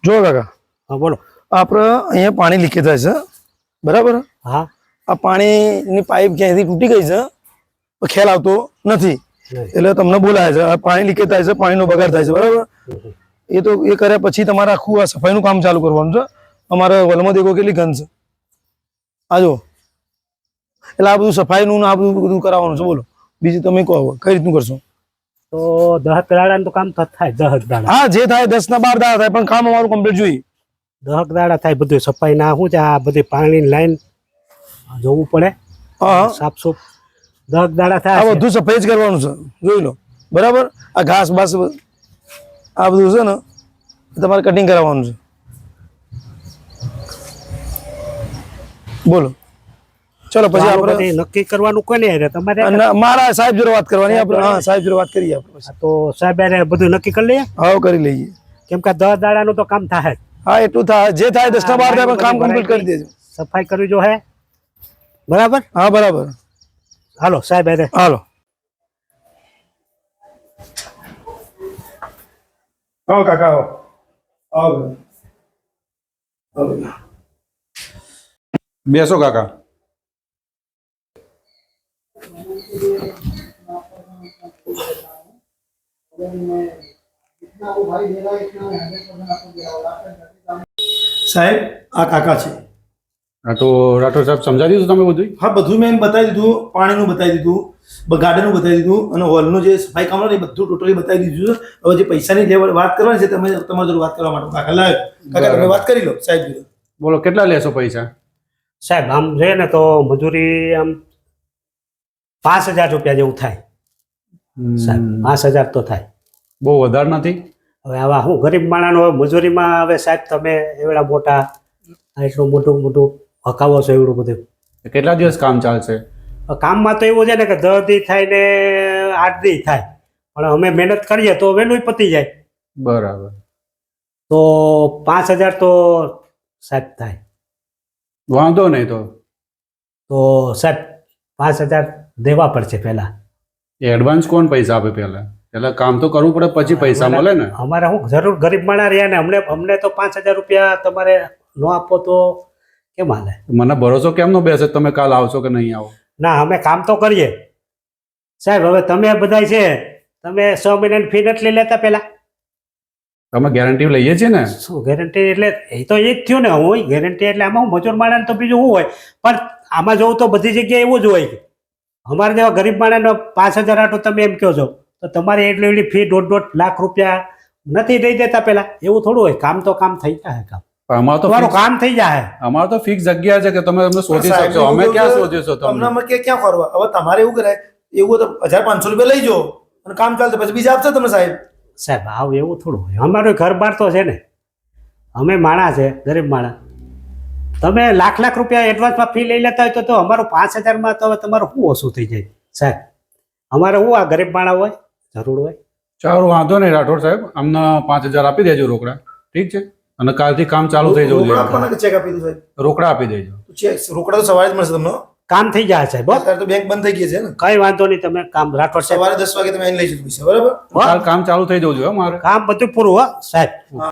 જો કાકા, હા બોલો. આપણે અહીંયા પાણી લીકેજ થાય છે, બરાબર? હા. આ પાણીની પાઇપ ક્યાંયથી તૂટી ગઈ છે, પણ ખ્યાલ આવતો નથી, એટલે તમને બોલાય છે. આ પાણી લીકેજ થાય છે, પાણીનો બગાડ થાય છે, બરાબર? એ તો એ કર્યા પછી તમારે આખું આ સફાઈનું કામ ચાલુ કરવાનું છે. અમારે વલમાં દેખો કેટલી ગંધ છે, આ જો. એટલે આ બધું સફાઈનું ને આ બધું કરાવવાનું છે. બોલો બીજું તમે કહો, કઈ રીતનું કરશો? તો 10 દાડાનું તો કામ તો થાય. 10 દાડા, હા, જે થાય 10 ના 12 દાડા થાય, પણ કામ અમારું કમ્પ્લીટ જોઈએ. 10 દાડા થાય. બધું સફાઈ ના શું છે, આ બધી પાણીની લાઈન જોવું પડે. હા, સાફ સુફ 10 દાડા આ થાય. બધું સફાઈ જ કરવાનું છે, જોઈ લો, બરાબર? આ ઘાસ બાસ આ બધું છે ને, તમારે કટિંગ કરાવવાનું છે. બોલો, ચલો પછી આપણે નક્કી કરવાનું કોને યાર? તમારે મારા સાહેબ જોડે વાત કરવાની. આપણે હા, સાહેબ જોડે વાત કરીએ આપણે પછી. તો સાહેબ યાર બધું નક્કી કરી લઈએ. હા, કરી લઈએ. કેમ કે 10 દાડાનું તો કામ થાય. હા, એટલું થાય, જે થાય 10 ના 12 થાય, પણ કામ કમ્પ્લીટ કરી દેજો. સફાઈ કરવી જો હે, બરાબર? હા, બરાબર. હાલો સાહેબ યાર. હાલો. આવો કાકા, આવો. આવો. બેસો કાકા. સાહેબ, આ કાકા છે. હા, તો રાઠોડ સાહેબ સમજાવી દીધું તમે બધું? હા, બધું મેં બતાવી દીધું. પાણીનું બતાવી દીધું, ગાર્ડનનું બતાવી દીધું, અને હોલનું જે સફાઈ કામ એ બધું ટોટલી બતાવી દીધું છે. હવે જે પૈસાની જે વાત કરવાની છે, તમે તમારી જોડે વાત કરવા માટે કાકા લાવ. કાકા તમે વાત કરી લો સાહેબ જોડે. બોલો કેટલા લેશો પૈસા? સાહેબ આમ છે ને તો મજૂરી આમ 5000 રૂપિયા જેવું થાય. સાહેબ 5000 તો થાય. બહુ વધારે નથી? હવે આવા હું ગરીબ માણસનો મજૂરીમાં હવે સાહેબ તમે એવડા મોટા એટલું મોટું હકાવો છો એવડું બધું. કેટલા દિવસ કામ ચાલશે? કામમાં તો એવું છે ને કે 10 દી થાય ને 8 દી થાય, પણ અમે મહેનત કરીએ તો વહેલું પતી જાય. બરાબર. તો 5000 તો સાહેબ થાય. વાંધો નહીં. તો સાહેબ 5000 દેવા પડશે પહેલા. એડવાન્સ કોણ પૈસા આપે પહેલા? એટલે કામ તો કરવું પડે, પછી પૈસા મળે ને. અમારે શું જરૂર ગરીબ માણસ રહ્યા ને, અમને તો 5000 રૂપિયા તમારે ન આપો તો કેમ હાલે? મને ભરોસો કેમ નો બેસે તમે કાલ આવશો કે નહીં આવો? ના, અમે કામ તો કરીએ સાહેબ. હવે તમે બધા છે, તમે 6 મહિનાની ફી નથી લઈ લેતા પેલા? તમે ગેરંટી લઈએ છીએ ને? શું ગેરંટી? એટલે એ તો એ જ થયું ને. હું ગેરંટી એટલે આમાં હું મજૂર માણસ તો બીજું શું હોય, પણ આમાં જોઉં તો બધી જગ્યાએ એવું જ હોય કે અમારે જેવા ગરીબ માણસનો 5000 આટલું તમે એમ કહો છો, તો તમારે એટલી ફી 1.5 લાખ રૂપિયા નથી દઈ દેતા પેલા? એવું થોડું હોય. કામ તો કામ થઈ જાય. કામ અમારે તો તમારું કામ થઈ જાય. અમારે તો ફિક્સ જગ્યા છે કે તમે અમને શોધી શકશો. અમે ક્યાં શોધીશું તમને? અમે ક્યાં ફરવા? હવે તમારે એવું કરાય, એવું તો 1500 રૂપિયા લઈ જાઓ અને કામ ચાલતું પછી બીજા આપશો તમે સાહેબ. સાહેબ આવ એવું થોડું હોય. અમારું ઘર બાર તો છે ને, અમે માણસ છે, ગરીબ માણસ. તમે લાખ રૂપિયા એડવાન્સમાં ફી લઈ લેતા હોય તો અમારું 5000માં તો હવે તમારું શું ઓછું થઈ જાય સાહેબ? અમારે શું આ ગરીબ માણસ હોય, જરૂર હોય. ચાલો વાંધો નહીં રાઠોડ સાહેબ, અમને 5000 આપી દેજો રોકડા, ઠીક છે? અને કાલથી કામ ચાલુ થઈ જવું જોઈએ. ચેક આપી દો સાહેબ. રોકડા આપી દેજો. રોકડા તો સવારે જ મળશે તમને. કામ થઈ જાય સાહેબ. અત્યારે તો બેંક બંધ થઈ ગઈ છે ને. કઈ વાંધો નહીં. તમે કામ રાઠોડ સાહેબ સવારે 10 વાગે તમે અહીં લઈ જજો પૈસા, બરાબર? કાલ કામ ચાલુ થઈ જવું જોઈએ મારે. કામ બધું પૂરું હો સાહેબ.